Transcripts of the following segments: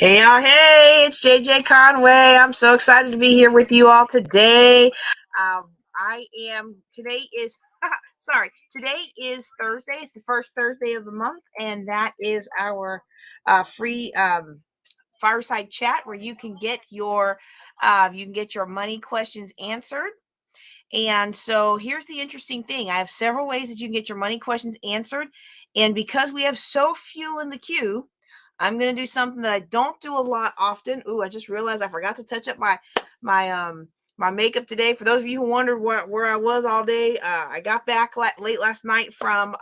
Hey, y'all. Hey, it's JJ Conway. I'm so excited to be here with you all today. Today is, today is Thursday. It's the first Thursday of the month, and that is our free fireside chat where you can get your money questions answered. And so here's the interesting thing. I have several ways that you can get your money questions answered. And because we have so few in the queue, I'm going to do something that I don't do a lot often. Ooh, I just realized I forgot to touch up my makeup today. For those of you who wondered where I was all day, I got back late last night from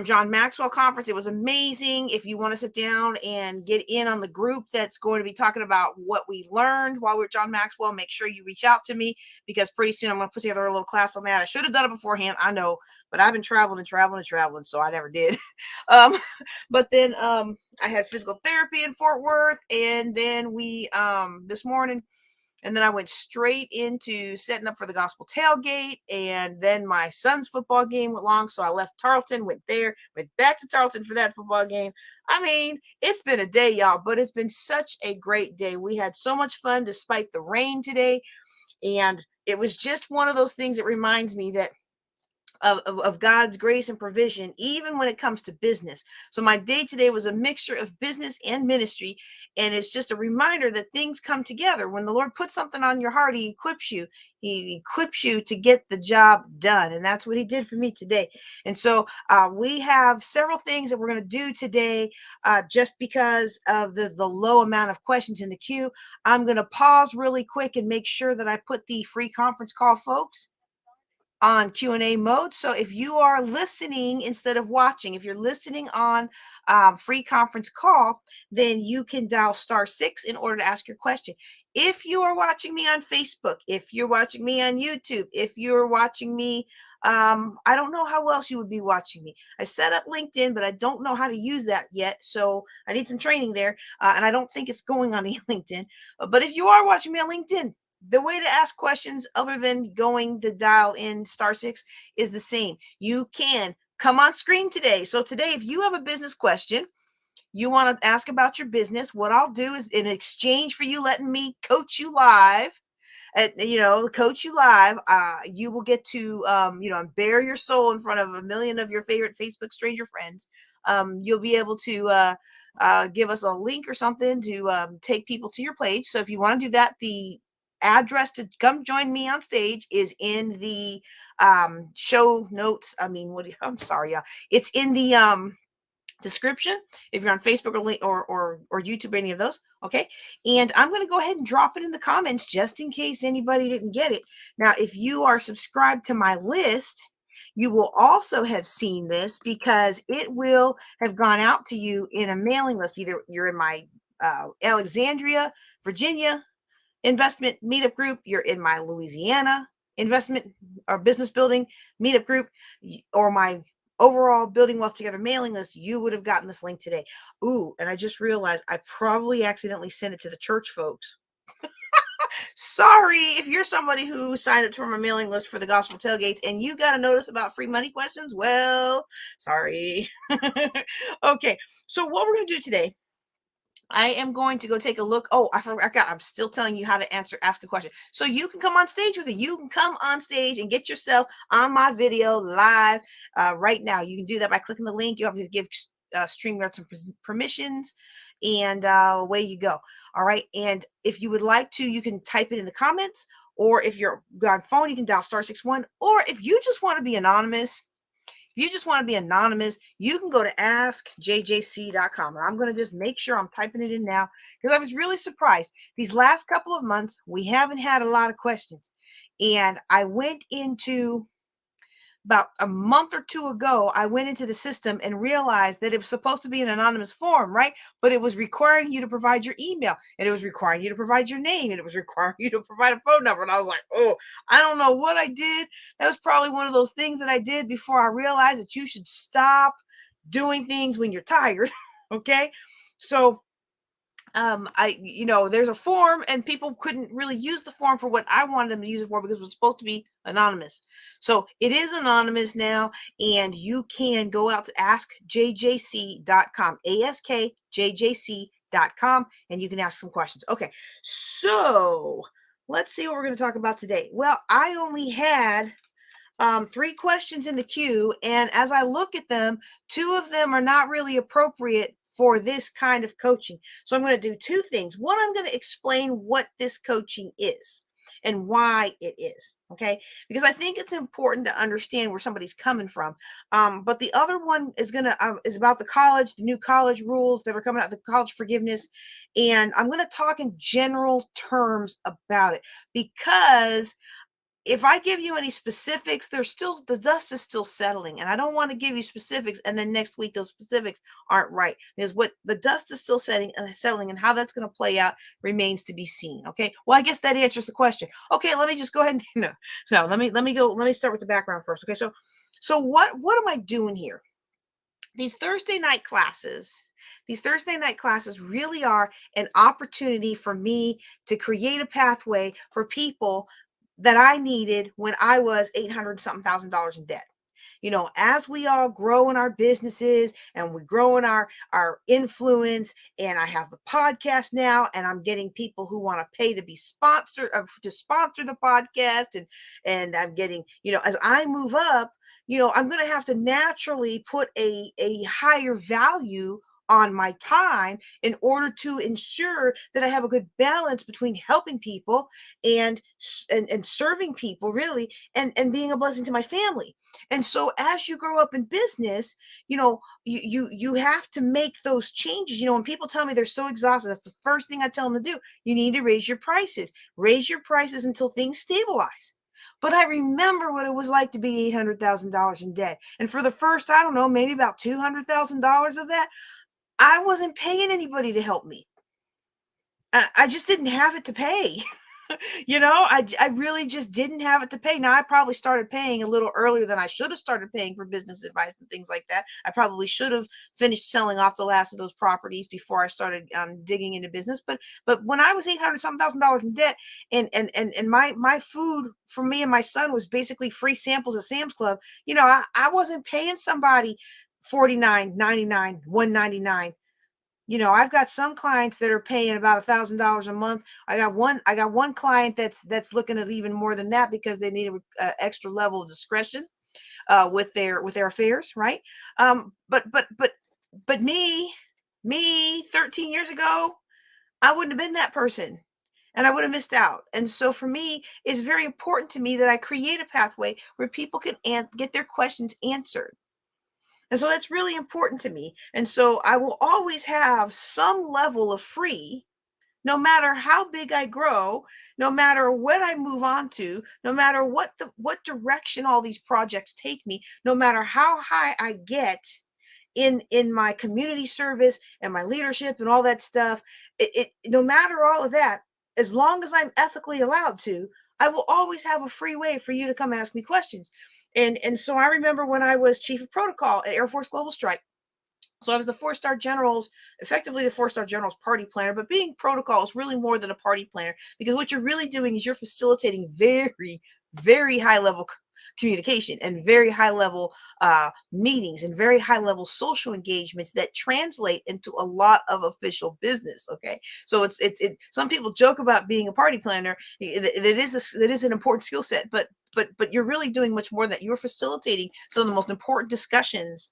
John Maxwell conference. It was amazing. If you want to sit down and get in on the group that's going to be talking about what we learned while we were at John Maxwell, make sure you reach out to me, because pretty soon I'm going to put together a little class on that. I should have done it beforehand, I know, but I've been traveling, so I never did. um, but then I had physical therapy in Fort Worth, and then we this morning, and then I went straight into setting up for the gospel tailgate. And then my son's football game went long. So I left Tarleton, went back to Tarleton for that football game. I mean, it's been a day, y'all, but it's been such a great day. We had so much fun despite the rain today. And it was just one of those things that reminds me that of God's grace and provision, even when it comes to business. So my day today was a mixture of business and ministry. And it's just a reminder that things come together. When the Lord puts something on your heart, he equips you to get the job done. And that's what he did for me today. And so we have several things that we're going to do today, just because of the low amount of questions in the queue. I'm going to pause really quick and make sure that I put the free conference call folks on Q&A mode. So if you are listening instead of watching, if you're listening on free conference call, then you can dial *6 in order to ask your question. If you are watching me on Facebook, if you're watching me on YouTube, if you're watching me, I don't know how else you would be watching me. I set up LinkedIn, but I don't know how to use that yet. So I need some training there. And I don't think it's going on LinkedIn. But if you are watching me on LinkedIn, the way to ask questions other than going to dial in *6 is the same. You can come on screen today. So today, if you have a business question, you want to ask about your business, what I'll do is, in exchange for you letting me coach you live, you will get to, bare your soul in front of a million of your favorite Facebook stranger friends. You'll be able to give us a link or something to take people to your page. So if you want to do that, the address to come join me on stage is in the show notes. I'm sorry, y'all. It's in the description if you're on Facebook or YouTube, any of those. Okay. And I'm going to go ahead and drop it in the comments just in case anybody didn't get it. Now, if you are subscribed to my list, you will also have seen this, because it will have gone out to you in a mailing list. Either you're in my Alexandria, Virginia investment meetup group, you're in my Louisiana investment or business building meetup group, or my overall Building Wealth Together mailing list, you would have gotten this link today. Ooh, and I just realized I probably accidentally sent it to the church folks. Sorry if you're somebody who signed up for my mailing list for the gospel tailgates and you got a notice about free money questions. Well, sorry. Okay, so what we're going to do today, I am going to go take a look. Oh, I forgot. I'm still telling you how to ask a question. So you can come on stage with it. You can come on stage and get yourself on my video live right now. You can do that by clicking the link. You have to give StreamYard some permissions, and away you go. All right. And if you would like to, you can type it in the comments, or if you're on phone, you can dial *61. Or if you just want to be anonymous, you can go to askjjc.com. And I'm going to just make sure I'm typing it in now, because I was really surprised. These last couple of months, we haven't had a lot of questions. And I went into, about a month or two ago, I went into the system and realized that it was supposed to be an anonymous form, right? But it was requiring you to provide your email, and it was requiring you to provide your name, and it was requiring you to provide a phone number. And I was like, oh, I don't know what I did. That was probably one of those things that I did before I realized that you should stop doing things when you're tired. Okay. So there's a form, and people couldn't really use the form for what I wanted them to use it for, because it was supposed to be anonymous. So it is anonymous now, and you can go out to askjjc.com, askjjc.com, and you can ask some questions. Okay, so let's see what we're going to talk about today. Well, I only had 3 questions in the queue, and as I look at them, 2 of them are not really appropriate for this kind of coaching. So I'm going to do 2 things. One, I'm going to explain what this coaching is and why it is. Okay, because I think it's important to understand where somebody's coming from. But the other one is about the new college rules that are coming out, the college forgiveness, and I'm going to talk in general terms about it because if I give you any specifics, the dust is still settling, and I don't want to give you specifics, and then next week those specifics aren't right. Because what the dust is still settling, and how that's going to play out remains to be seen. Okay. Well, I guess that answers the question. Okay, let me just go ahead and no. Let me start with the background first. Okay, so what am I doing here? These Thursday night classes. These Thursday night classes really are an opportunity for me to create a pathway for people that I needed when I was 800 something thousand dollars in debt. As we all grow in our businesses and we grow in our influence, and I have the podcast now, and I'm getting people who want to pay to be sponsored to sponsor the podcast, and I'm getting, as I move up, I'm going to have to naturally put a higher value on my time in order to ensure that I have a good balance between helping people and serving people, really, and being a blessing to my family. And so as you grow up in business, you have to make those changes. When people tell me they're so exhausted, that's the first thing I tell them to do. You need to raise your prices. Raise your prices until things stabilize. But I remember what it was like to be $800,000 in debt. And for the first, I don't know, maybe about $200,000 of that, I wasn't paying anybody to help me. I just didn't have it to pay. I really just didn't have it to pay. Now, I probably started paying a little earlier than I should have started paying for business advice and things like that. I probably should have finished selling off the last of those properties before I started digging into business. But when I was 800 something thousand dollars in debt, and my food for me and my son was basically free samples at Sam's Club, I wasn't paying somebody $49.99, $199. I've got some clients that are paying about $1,000 a month. I got one client that's looking at even more than that because they need a extra level of discretion with their affairs, right? But me 13 years ago, I wouldn't have been that person, and I would have missed out. And so for me, it's very important to me that I create a pathway where people can get their questions answered. And so that's really important to me. And so I will always have some level of free, no matter how big I grow, no matter what I move on to, no matter what direction all these projects take me, no matter how high I get in my community service and my leadership and all that stuff, no matter all of that, as long as I'm ethically allowed to, I will always have a free way for you to come ask me questions. And so I remember when I was chief of protocol at Air Force Global Strike. So I was the four-star generals, effectively the four-star generals party planner, but being protocol is really more than a party planner, because what you're really doing is you're facilitating very, very high level communication and very high level meetings and very high level social engagements that translate into a lot of official business. Okay, so some people joke about being a party planner. It is an important skill set, but you're really doing much more than that. You're facilitating some of the most important discussions,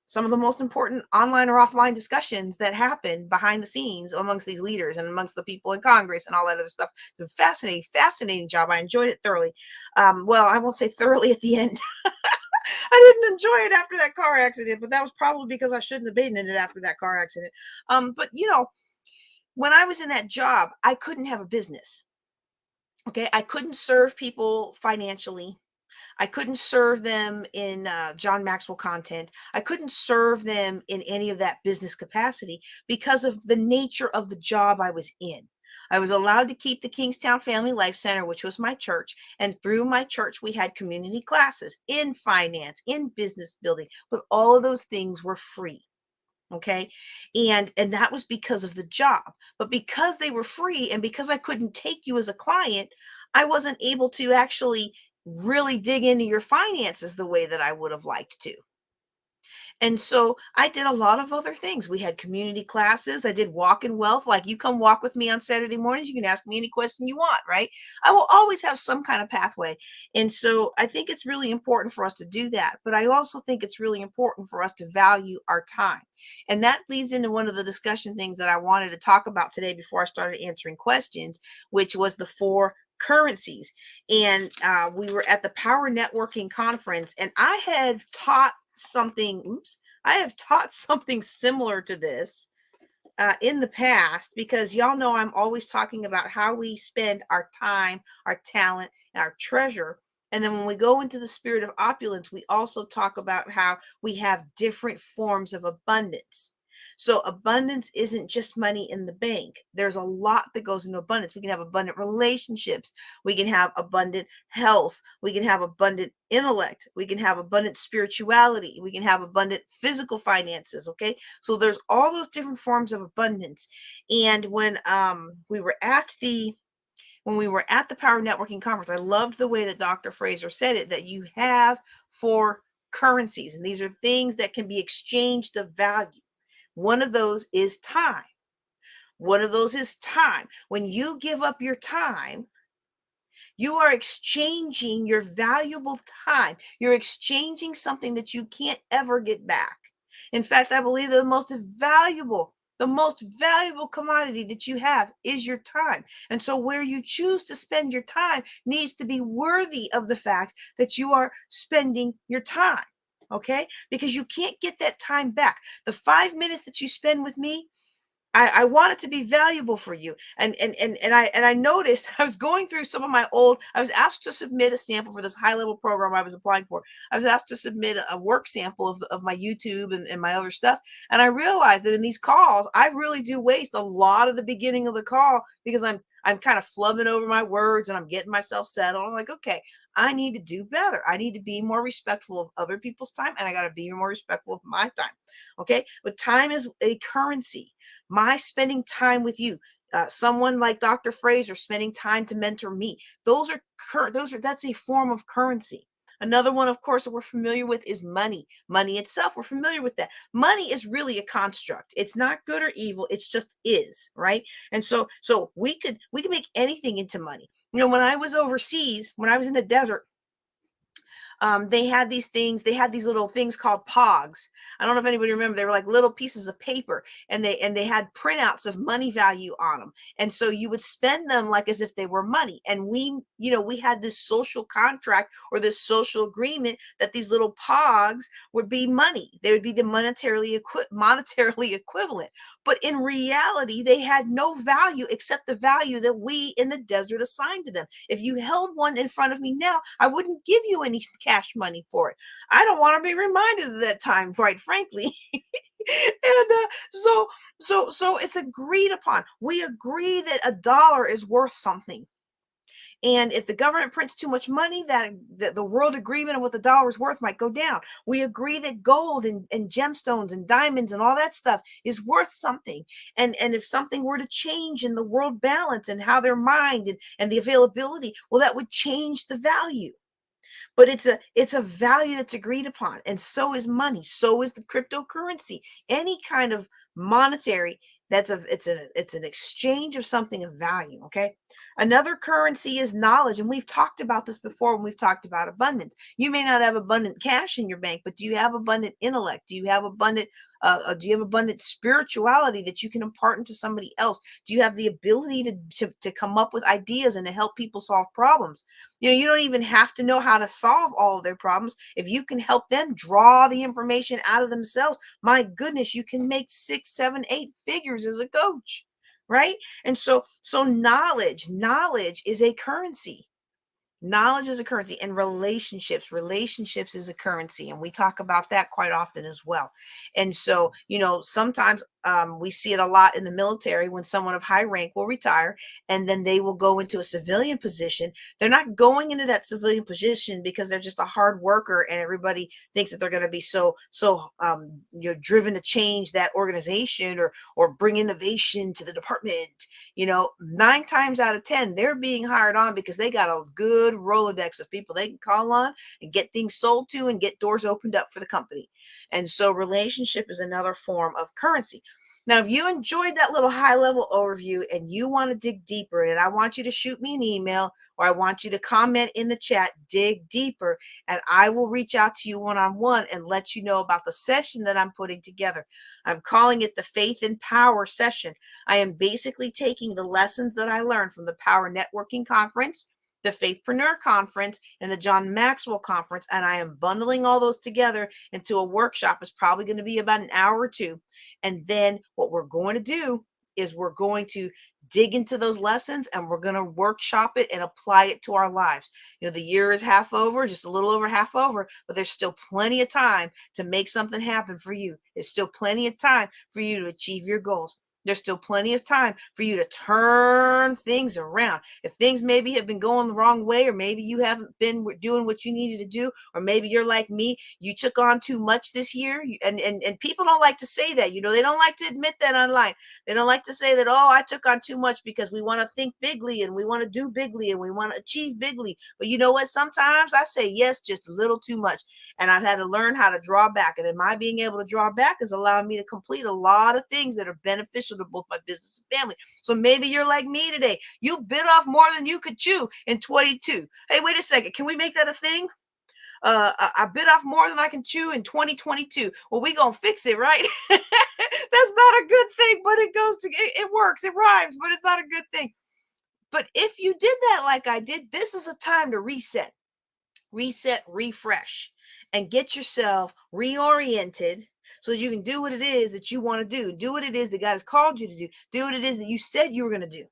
some of the most important online or offline discussions that happen behind the scenes amongst these leaders and amongst the people in Congress and all that other stuff. It's a fascinating job. I enjoyed it thoroughly. Well, I won't say thoroughly at the end. I didn't enjoy it after that car accident, but that was probably because I shouldn't have been in it after that car accident. But when I was in that job, I couldn't have a business. Okay, I couldn't serve people financially. I couldn't serve them in John Maxwell content. I couldn't serve them in any of that business capacity because of the nature of the job I was in. I was allowed to keep the Kingstown Family Life Center, which was my church. And through my church, we had community classes in finance, in business building, but all of those things were free. Okay. And that was because of the job. But because they were free and because I couldn't take you as a client, I wasn't able to actually really dig into your finances the way that I would have liked to. And so I did a lot of other things. We had community classes. I did walk in wealth. Like, you come walk with me on Saturday mornings. You can ask me any question you want, right? I will always have some kind of pathway. And so I think it's really important for us to do that. But I also think it's really important for us to value our time. And that leads into one of the discussion things that I wanted to talk about today before I started answering questions, which was the four currencies. And we were at the Power Networking Conference, and I had taught something, oops, I have taught something similar to this in the past, because y'all know I'm always talking about how we spend our time, our talent, and our treasure. And then when we go into the spirit of opulence, we also talk about how we have different forms of abundance. So abundance isn't just money in the bank. There's a lot that goes into abundance. We can have abundant relationships. We can have abundant health. We can have abundant intellect. We can have abundant spirituality. We can have abundant physical finances. Okay. So there's all those different forms of abundance. And when we were at the Power Networking Conference, I loved the way that Dr. Fraser said it, that you have four currencies, and these are things that can be exchanged of value. One of those is time. One of those is time. When you give up your time, you are exchanging your valuable time. You're exchanging something that you can't ever get back. In fact, I believe the most valuable commodity that you have is your time. And so where you choose to spend your time needs to be worthy of the fact that you are spending your time. Okay? Because you can't get that time back. The 5 minutes that you spend with me, I want it to be valuable for you. And I noticed I was going through some of my old, I was asked to submit a sample for this high level program I was applying for. I was asked to submit a work sample of my YouTube and my other stuff. And I realized that in these calls, I really do waste a lot of the beginning of the call, because I'm kind of flubbing over my words and I'm getting myself settled. I'm like, okay, I need to do better. I need to be more respectful of other people's time, and I got to be more respectful of my time. Okay. But time is a currency. My spending time with you, someone like Dr. Fraser spending time to mentor me, that's a form of currency. Another one, of course, that we're familiar with is money. Money itself, we're familiar with that. Money is really a construct. It's not good or evil. It's just is, right? And so we could make anything into money. When I was overseas, when I was in the desert, they had these little things called pogs. I don't know if anybody remember. They were like little pieces of paper, and they had printouts of money value on them. And so you would spend them like as if they were money. And we had this social contract, or this social agreement, that these little pogs would be money. They would be the monetarily equivalent. But in reality, they had no value except the value that we in the desert assigned to them. If you held one in front of me now, I wouldn't give you any cash money for it. I don't want to be reminded of that time, quite frankly. And so it's agreed upon. We agree that a dollar is worth something. And if the government prints too much money, that the world agreement of what the dollar is worth might go down. We agree that gold and gemstones and diamonds and all that stuff is worth something. And if something were to change in the world balance and how they're mined and the availability, well, that would change the value. But it's a value that's agreed upon, and so is money, so is the cryptocurrency. Any kind of monetary, it's an exchange of something of value. Okay. Another currency is knowledge, and we've talked about this before when we've talked about abundance. You may not have abundant cash in your bank, but do you have abundant intellect? Do you have abundant spirituality that you can impart into somebody else? Do you have the ability to come up with ideas and to help people solve problems? You don't even have to know how to solve all of their problems. If you can help them draw the information out of themselves, my goodness, you can make 6, 7, 8 figures as a coach, right? And so knowledge is a currency. Knowledge is a currency, and relationships is a currency, and we talk about that quite often as well. And so sometimes we see it a lot in the military when someone of high rank will retire and then they will go into a civilian position. They're not going into that civilian position because they're just a hard worker and everybody thinks that they're going to be driven to change that organization or bring innovation to the department. 9 times out of 10, they're being hired on because they got a good Rolodex of people they can call on and get things sold to and get doors opened up for the company. And so relationship is another form of currency. Now, if you enjoyed that little high level overview and you want to dig deeper, and I want you to shoot me an email or I want you to comment in the chat, dig deeper, and I will reach out to you one on one and let you know about the session that I'm putting together. I'm calling it the Faith and Power session. I am basically taking the lessons that I learned from the Power Networking Conference, the Faithpreneur Conference, and the John Maxwell Conference, and I am bundling all those together into a workshop. It's probably going to be about an hour or two. And then what we're going to do is we're going to dig into those lessons and we're going to workshop it and apply it to our lives. The year is half over, just a little over half over, but there's still plenty of time to make something happen for you. There's still plenty of time for you to achieve your goals. There's still plenty of time for you to turn things around. If things maybe have been going the wrong way, or maybe you haven't been doing what you needed to do, or maybe you're like me, you took on too much this year. And people don't like to say that. They don't like to admit that online. They don't like to say that, oh, I took on too much, because we want to think bigly and we want to do bigly and we want to achieve bigly. But you know what? Sometimes I say yes, just a little too much. And I've had to learn how to draw back. And then my being able to draw back is allowing me to complete a lot of things that are beneficial to both my business and family. So maybe you're like me today. You bit off more than you could chew in 22. Hey, wait a second. Can we make that a thing? I bit off more than I can chew in 2022. Well, we gonna fix it, right? That's not a good thing, but it works. It rhymes, but it's not a good thing. But if you did that like I did, this is a time to reset, refresh, and get yourself reoriented so you can do what it is that you want to do what it is that God has called you to do what it is that you said you were going to do.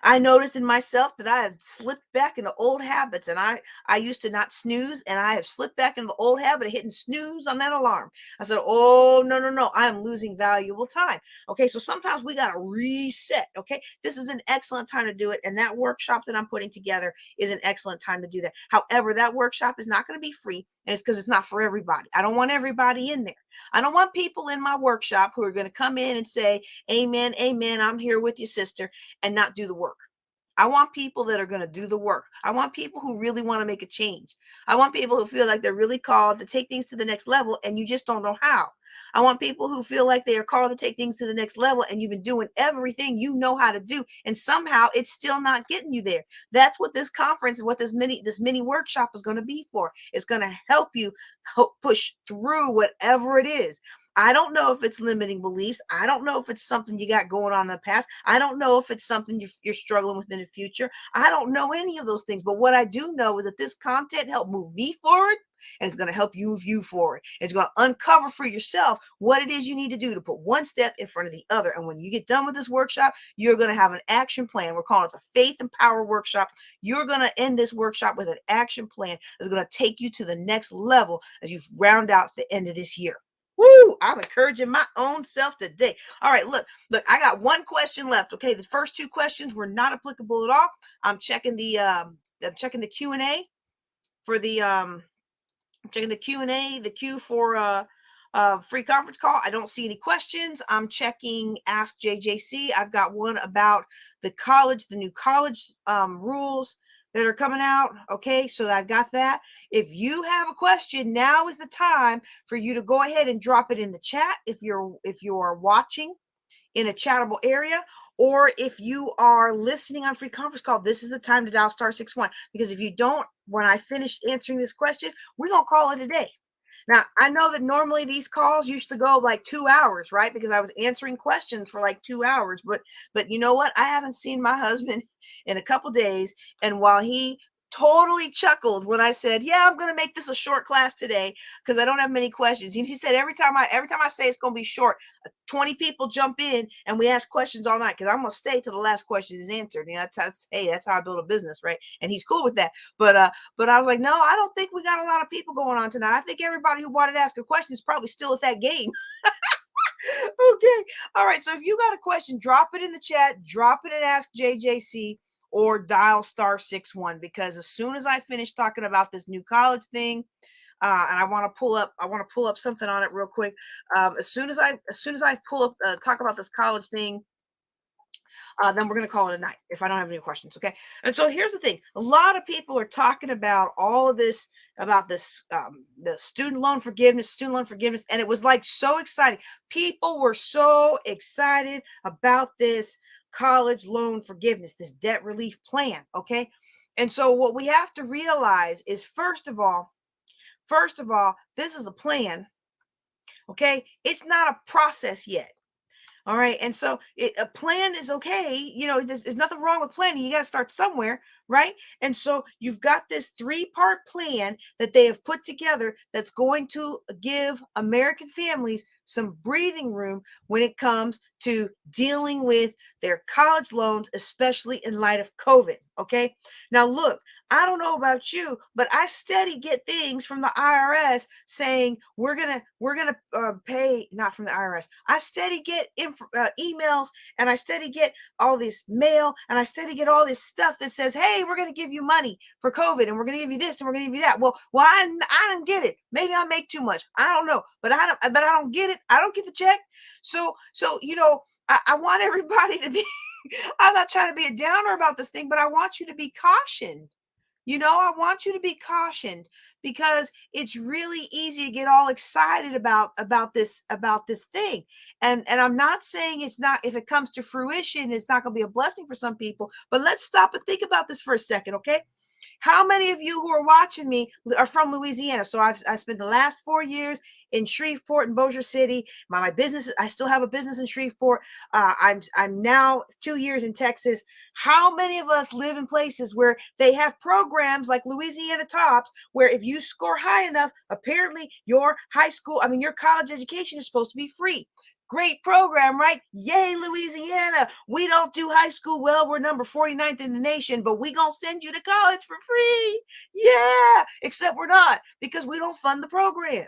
I noticed in myself that I have slipped back into old habits, and I used to not snooze, and I have slipped back into the old habit of hitting snooze on that alarm. I said, oh, no, no, no, I am losing valuable time. Okay, so sometimes we got to reset. Okay, this is an excellent time to do it, and that workshop that I'm putting together is an excellent time to do that. However, that workshop is not going to be free, and it's because it's not for everybody. I don't want everybody in there. I don't want people in my workshop who are going to come in and say, amen, amen, I'm here with you, sister, and not do the work. I want people that are going to do the work. I want people who really want to make a change. I want people who feel like they're really called to take things to the next level and you just don't know how. I want people who feel like they are called to take things to the next level and you've been doing everything you know how to do and somehow it's still not getting you there. That's what this conference and what this mini workshop is going to be for. It's going to help you push through whatever it is. I don't know if it's limiting beliefs. I don't know if it's something you got going on in the past. I don't know if it's something you're struggling with in the future. I don't know any of those things. But what I do know is that this content helped move me forward, and it's going to help you move you forward. It's going to uncover for yourself what it is you need to do to put one step in front of the other. And when you get done with this workshop, you're going to have an action plan. We're calling it the Faith and Power Workshop. You're going to end this workshop with an action plan that's going to take you to the next level as you round out the end of this year. Woo! I'm encouraging my own self today. All right, look, I got one question left. Okay, the first two questions were not applicable at all. I'm checking the Q&A for the the queue for free conference call. I don't see any questions. I'm checking Ask JJC. I've got one about the new college rules that are coming out. Okay, so I've got that. If you have a question, now is the time for you to go ahead and drop it in the chat. If you're watching in a chattable area, or if you are listening on free conference call, this is the time to dial *61. Because if you don't, when I finish answering this question, we're going to call it a day. Now, I know that normally these calls used to go like 2 hours, right? Because I was answering questions for like 2 hours. But you know what? I haven't seen my husband in a couple days. And while he totally chuckled when I said, yeah, I'm going to make this a short class today because I don't have many questions. And he said, every time I say it's going to be short, 20 people jump in and we ask questions all night because I'm going to stay till the last question is answered. That's how I build a business, right? And he's cool with that. But I was like, no, I don't think we got a lot of people going on tonight. I think everybody who wanted to ask a question is probably still at that game. Okay. All right. So if you got a question, drop it in the chat, drop it and Ask JJC, or dial *61, because as soon as I finish talking about this new college thing, and I want to pull up something on it real quick. As soon as I talk about this college thing, Then we're going to call it a night if I don't have any questions. Okay. And so here's the thing: a lot of people are talking about all of this, about this, the student loan forgiveness, and it was like so exciting. People were so excited about this college loan forgiveness, this debt relief plan. Okay. And so what we have to realize is, first of all, this is a plan. Okay. It's not a process yet. All right. And so a plan is okay. There's nothing wrong with planning. You got to start somewhere. Right. And so you've got this three-part plan that they have put together that's going to give American families some breathing room when it comes to dealing with their college loans, especially in light of COVID. Okay. Now, look, I don't know about you, but I steady get things from the IRS saying we're gonna pay, not from the IRS. I steady get emails, and I steady get all this mail, and I steady get all this stuff that says, "Hey, we're gonna give you money for COVID, and we're gonna give you this, and we're gonna give you that." Well, I don't get it. Maybe I make too much. I don't know, but I don't get it. I don't get the check. So I want everybody to be. I'm not trying to be a downer about this thing, but I want you to be cautioned. I want you to be cautioned, because it's really easy to get all excited about this thing. And I'm not saying it's not, if it comes to fruition, it's not going to be a blessing for some people, but let's stop and think about this for a second, okay? How many of you who are watching me are from Louisiana? So I spent the last 4 years in Shreveport and Bossier City. My business, I still have a business in Shreveport. I'm now 2 years in Texas. How many of us live in places where they have programs like Louisiana Tops, where if you score high enough, apparently your college education is supposed to be free? Great program, right? Yay, Louisiana. We don't do high school well. We're number 49th in the nation, but we going to send you to college for free. Yeah, except we're not, because we don't fund the program.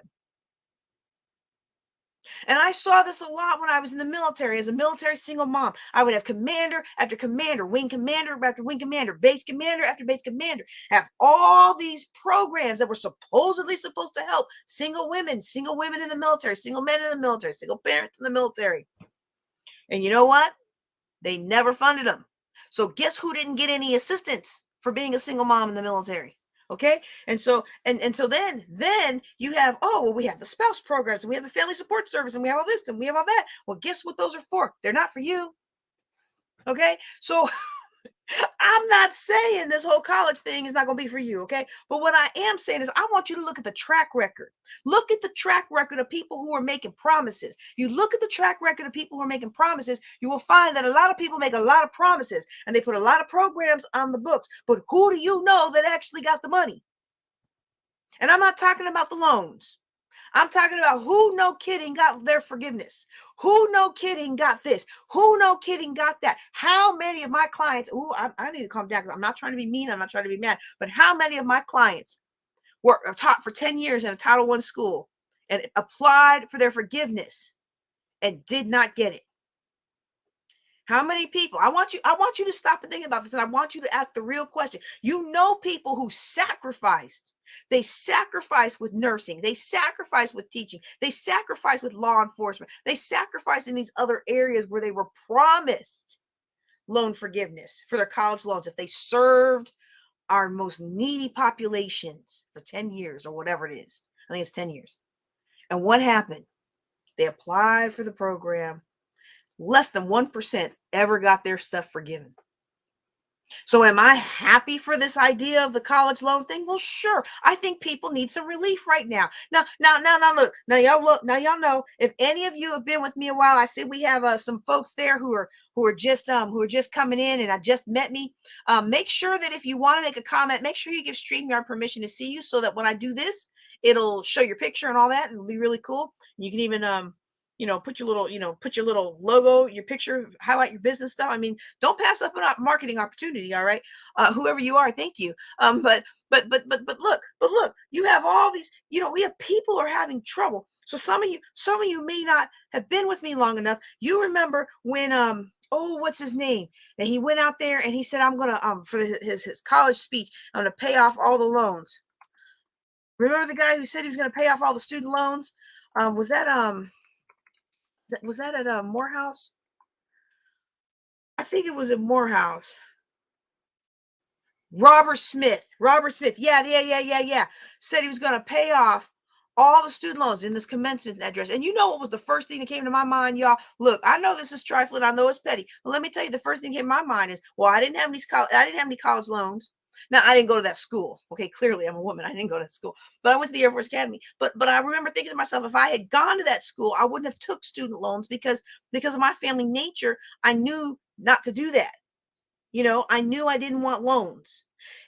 And I saw this a lot when I was in the military. As a military single mom, I would have commander after commander, wing commander after wing commander, base commander after base commander, have all these programs that were supposedly supposed to help single women in the military, single men in the military, single parents in the military. And you know what? They never funded them. So guess who didn't get any assistance for being a single mom in the military? Okay. And so then you have, oh, well, we have the spouse programs, and we have the family support service, and we have all this, and we have all that. Well, guess what those are for? They're not for you. Okay. So I'm not saying this whole college thing is not going to be for you, okay? But what I am saying is, I want you to look at the track record. Look at the track record of people who are making promises. You look at the track record of people who are making promises, you will find that a lot of people make a lot of promises, and they put a lot of programs on the books. But who do you know that actually got the money? And I'm not talking about the loans. I'm talking about who, no kidding, got their forgiveness. Who, no kidding, got this. Who, no kidding, got that. How many of my clients, I need to calm down, because I'm not trying to be mean. I'm not trying to be mad. But how many of my clients were taught for 10 years in a Title I school and applied for their forgiveness and did not get it? How many people? I want you to stop and think about this, and I want you to ask the real question. You know people who sacrificed. They sacrificed with nursing. They sacrificed with teaching. They sacrificed with law enforcement. They sacrificed in these other areas where they were promised loan forgiveness for their college loans if they served our most needy populations for 10 years or whatever it is. I think it's 10 years. And what happened? They applied for the program. Less than 1% ever got their stuff forgiven. So am I happy for this idea of the college loan thing? Well, sure. I think people need some relief right now. Look. Now y'all know, if any of you have been with me a while, I see we have some folks there who are just coming in and I just met me. Make sure that if you want to make a comment, make sure you give StreamYard permission to see you, so that when I do this, it'll show your picture and all that, and it'll be really cool. You can even put your little logo, your picture, highlight your business stuff. I mean, don't pass up a marketing opportunity. All right. Whoever you are, thank you. But look, you have all these, we have people who are having trouble. So some of you may not have been with me long enough. You remember when, what's his name? And he went out there and he said, I'm going to, for his college speech, I'm going to pay off all the loans. Remember the guy who said he was going to pay off all the student loans? Was that at Morehouse? I think it was at Morehouse. Robert Smith. Robert Smith. Yeah. Said he was going to pay off all the student loans in this commencement address. And you know what was the first thing that came to my mind, y'all? Look, I know this is trifling. I know it's petty. But let me tell you, the first thing that came to my mind is, well, I didn't have any college loans. Now, I didn't go to that school. Okay, clearly I'm a woman. I didn't go to that school. But I went to the Air Force Academy. But I remember thinking to myself, if I had gone to that school, I wouldn't have took student loans because of my family nature, I knew not to do that. I knew I didn't want loans.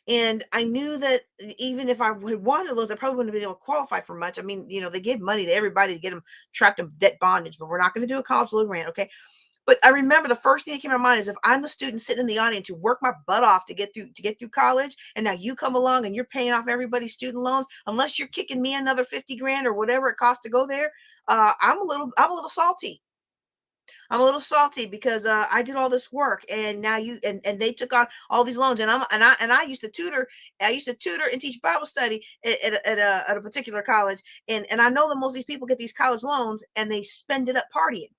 And I knew that even if I had wanted loans, I probably wouldn't have been able to qualify for much. I mean, they give money to everybody to get them trapped in debt bondage, but we're not going to do a college loan grant. Okay. But I remember the first thing that came to my mind is, if I'm the student sitting in the audience who worked my butt off to get through college, and now you come along and you're paying off everybody's student loans, unless you're kicking me another 50 grand or whatever it costs to go there, I'm a little salty. I'm a little salty because I did all this work, and now and they took on all these loans, and I used to tutor. I used to tutor and teach Bible study at a particular college, and I know that most of these people get these college loans and they spend it up partying.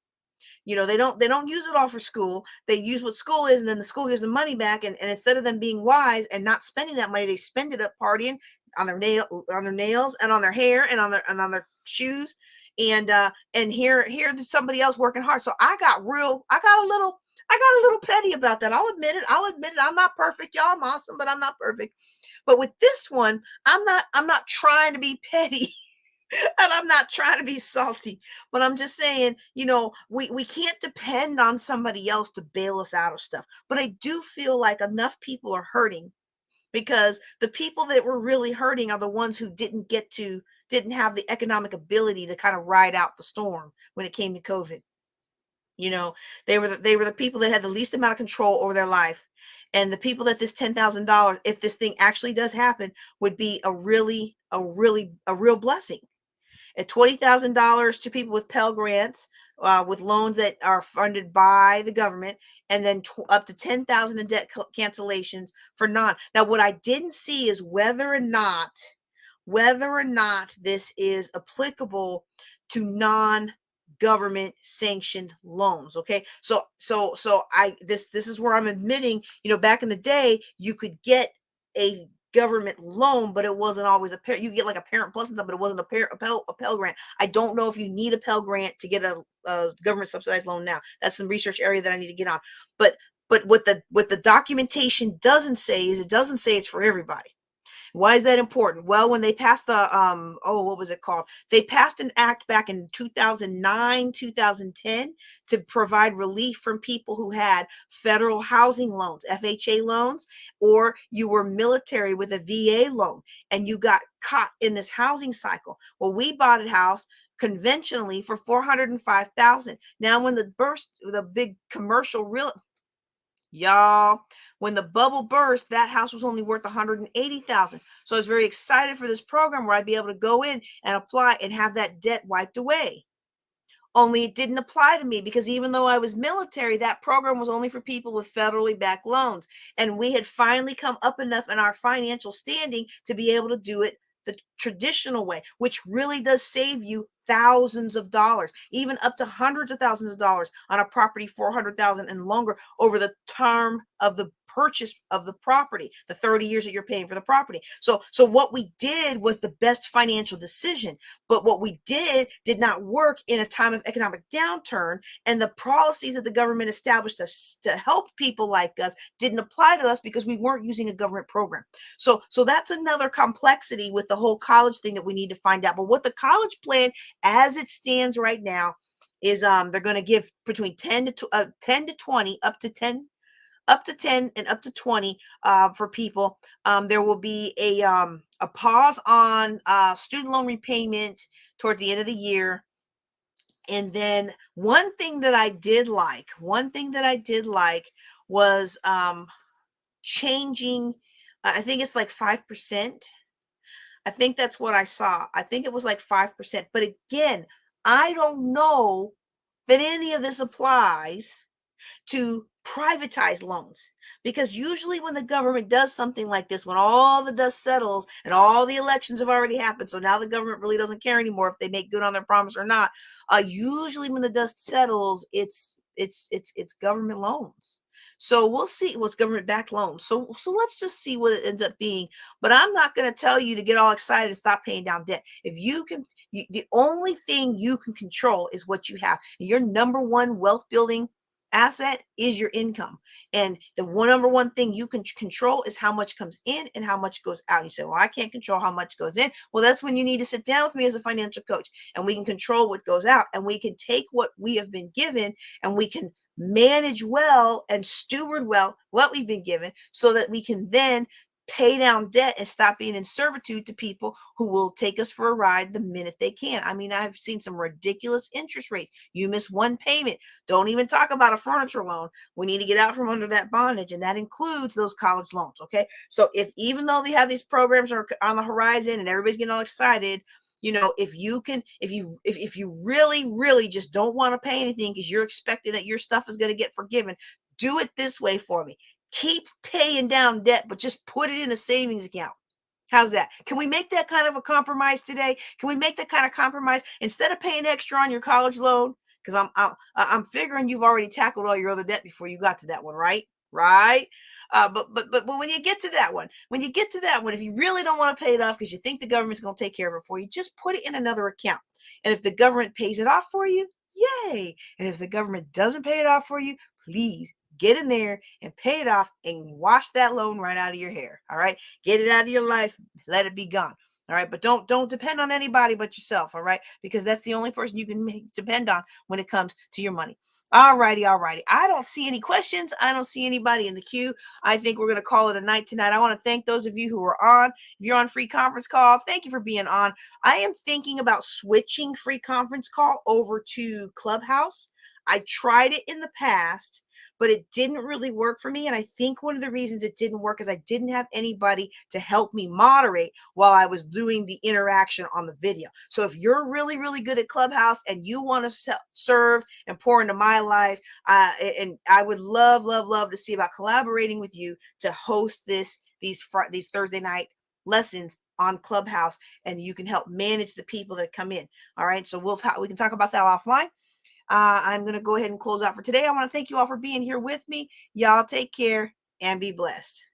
They don't use it all for school. They use what school is, and then the school gives them money back. And instead of them being wise and not spending that money, they spend it up partying on their nails and on their hair and on their shoes. And here there's somebody else working hard. So I got a little petty about that. I'll admit it. I'm not perfect, y'all. I'm awesome, but I'm not perfect. But with this one, I'm not trying to be petty. And I'm not trying to be salty, but I'm just saying, we can't depend on somebody else to bail us out of stuff. But I do feel like enough people are hurting, because the people that were really hurting are the ones who didn't have the economic ability to kind of ride out the storm when it came to COVID. You know, they were the people that had the least amount of control over their life. And the people that this $10,000, if this thing actually does happen, would be a real blessing. At $20,000 to people with Pell Grants, with loans that are funded by the government, and then up to 10,000 in debt cancellations for non. Now, what I didn't see is whether or not this is applicable to non-government sanctioned loans. Okay, so I this is where I'm admitting, back in the day, you could get a government loan, but it wasn't always a parent. You get like a Parent Plus and stuff, but it wasn't a Pell Grant. I don't know if you need a Pell Grant to get a government subsidized loan now. That's some research area that I need to get on. But what the documentation doesn't say is, it doesn't say it's for everybody. Why is that important? Well, when they passed what was it called? They passed an act back in 2009, 2010, to provide relief from people who had federal housing loans, FHA loans, or you were military with a VA loan and you got caught in this housing cycle. Well, we bought a house conventionally for 405,000. Now, when the big commercial real Y'all, when the bubble burst, that house was only worth 180,000. So I was very excited for this program where I'd be able to go in and apply and have that debt wiped away. Only it didn't apply to me, because even though I was military, that program was only for people with federally backed loans. And we had finally come up enough in our financial standing to be able to do it the traditional way, which really does save you thousands of dollars, even up to hundreds of thousands of dollars on a property, 400,000 and longer, over the term of the purchase of the property, the 30 years that you're paying for the property. So what we did was the best financial decision. But what we did not work in a time of economic downturn, and the policies that the government established to help people like us didn't apply to us because we weren't using a government program. So that's another complexity with the whole college thing that we need to find out. But what the college plan as it stands right now is, they're going to give between 10 to 20, up to 10 and up to 20, for people. There will be a pause on student loan repayment towards the end of the year. And then one thing that I did like was changing. I think it's like 5%. I think that's what I saw. I think it was like 5%. But again, I don't know that any of this applies to privatize loans, because usually when the government does something like this, when all the dust settles and all the elections have already happened, so now the government really doesn't care anymore if they make good on their promise or not. Usually when the dust settles, it's government loans. So we'll see what's government-backed loans. So let's just see what it ends up being. But I'm not going to tell you to get all excited and stop paying down debt. If you can, the only thing you can control is what you have. Your number one wealth building asset is your income. And the number one thing you can control is how much comes in and how much goes out. You say, well, I can't control how much goes in. Well, that's when you need to sit down with me as a financial coach, and we can control what goes out, and we can take what we have been given, and we can manage well and steward well what we've been given, so that we can then pay down debt and stop being in servitude to people who will take us for a ride the minute they can. I mean, I've seen some ridiculous interest rates. You miss one payment. Don't even talk about a furniture loan. We need to get out from under that bondage, and that includes those college loans. Okay. So if, even though they have these programs are on the horizon and everybody's getting all excited, if you can, if you really just don't want to pay anything because you're expecting that your stuff is going to get forgiven, do it this way for me. Keep paying down debt, but just put it in a savings account. How's that? Can we make that kind of a compromise today? Can we make that kind of compromise instead of paying extra on your college loan? Because I'm figuring you've already tackled all your other debt before you got to that one, right? Right. But when you get to that one, if you really don't want to pay it off because you think the government's going to take care of it for you, just put it in another account. And if the government pays it off for you, yay! And if the government doesn't pay it off for you, please get in there and pay it off and wash that loan right out of your hair. All right. Get it out of your life. Let it be gone. All right. But don't depend on anybody but yourself. All right. Because that's the only person you can depend on when it comes to your money. All righty. All righty. I don't see any questions. I don't see anybody in the queue. I think we're going to call it a night tonight. I want to thank those of you who are on. If you're on free conference call, thank you for being on. I am thinking about switching free conference call over to Clubhouse. I tried it in the past, but it didn't really work for me. And I think one of the reasons it didn't work is I didn't have anybody to help me moderate while I was doing the interaction on the video. So if you're really good at Clubhouse and you want to serve and pour into my life, and I would love to see about collaborating with you to host these Thursday night lessons on Clubhouse, and you can help manage the people that come in. All right. So we can talk about that offline. I'm going to go ahead and close out for today. I want to thank you all for being here with me. Y'all take care and be blessed.